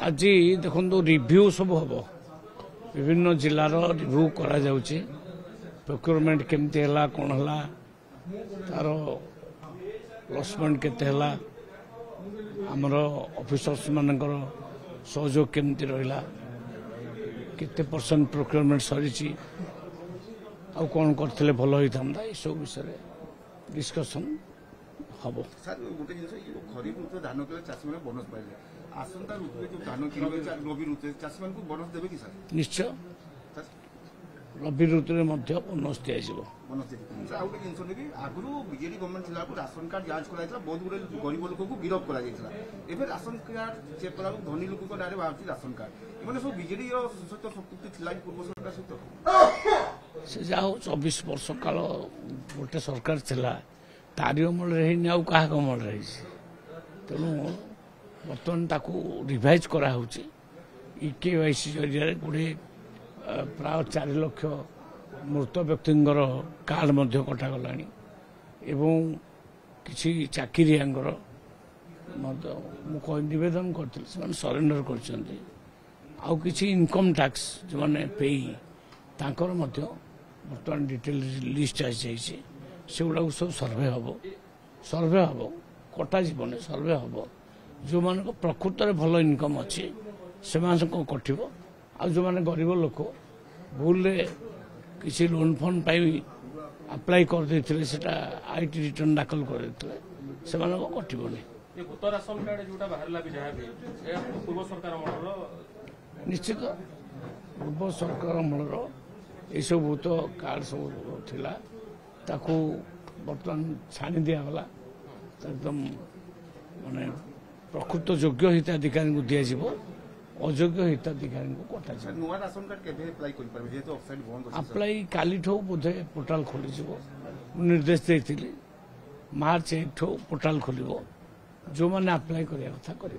आज देखो रिव्यू सब हम विभिन्न जिलार रिव्यू करा जाउची प्रोक्योरमेंट केमती है कौन है तार लसमेंट केते है आमर ऑफिसर्स मानकर सहयोग केमती रहा केते परसेंट प्रोक्योरमेंट सरी आ कौन करते भल होता ये सब विषय डिस्कसन हम सर गोटे जिन खरीफ ऋतु धान किले चाषी मैंने बोनस पाइले आसंता ऋतु जो धान किलो रवि ऋतु चाषी मान बोनस देवे कि सर निश्चय रवि ऋतु में बोनस दिज्व बोनस सर आउ गोटे जिन कि आगु बीजेडी गवर्नमेंट थी राशन कार्ड जांच कर बहुत गुड़े गरीब लोक को गिरफ कर राशन कार्ड चेक कला धनी लोक नाँ बाहर राशन कार्ड मैंने सब बीजेडी सहित संपुक्ति थी पूर्व सरकार सहित से जाओ 24 वर्ष काल गोटे सरकार थिला तारी अमल रही आउ क्या अमल रही तेणु बर्तमान ताकू रिभाइज करा केवाईसी जरिया गोटे प्राय 4 लाख मृत व्यक्तिंर कार्ड कटागला एवं किसी चाकरियांगर नवेदन करते सरेंडर कर इनकम टैक्स जो मैंने पे तांकर बर्तमान डिटेल लिस्ट आसी से गुड़ा सब सर्वे हम कटा जीवन सर्वे हम जो मान प्रकृत में भल इनकम अच्छी से कटो आ जो मैंने गरीब लोक भूल किसी लोन फंड पाई अप्लाई कर देते सेटा आईटी रिटर्न दाखल कर देते से कटोनी निश्चित पूर्व सरकार अमलर ये सब तो कार्ड सब थिला ताकू बर्तमान छाणी दिगला एकदम माने प्रकृत योग्य हिताधिकारी को दिज्व अयोग्य हिताधिकारी को कटा अप्लाई काली बोधे पोर्टाल खोली निर्देश देती मार्च 1 पोर्टाल खोल जो मैंने अप्लाई करने कथा कर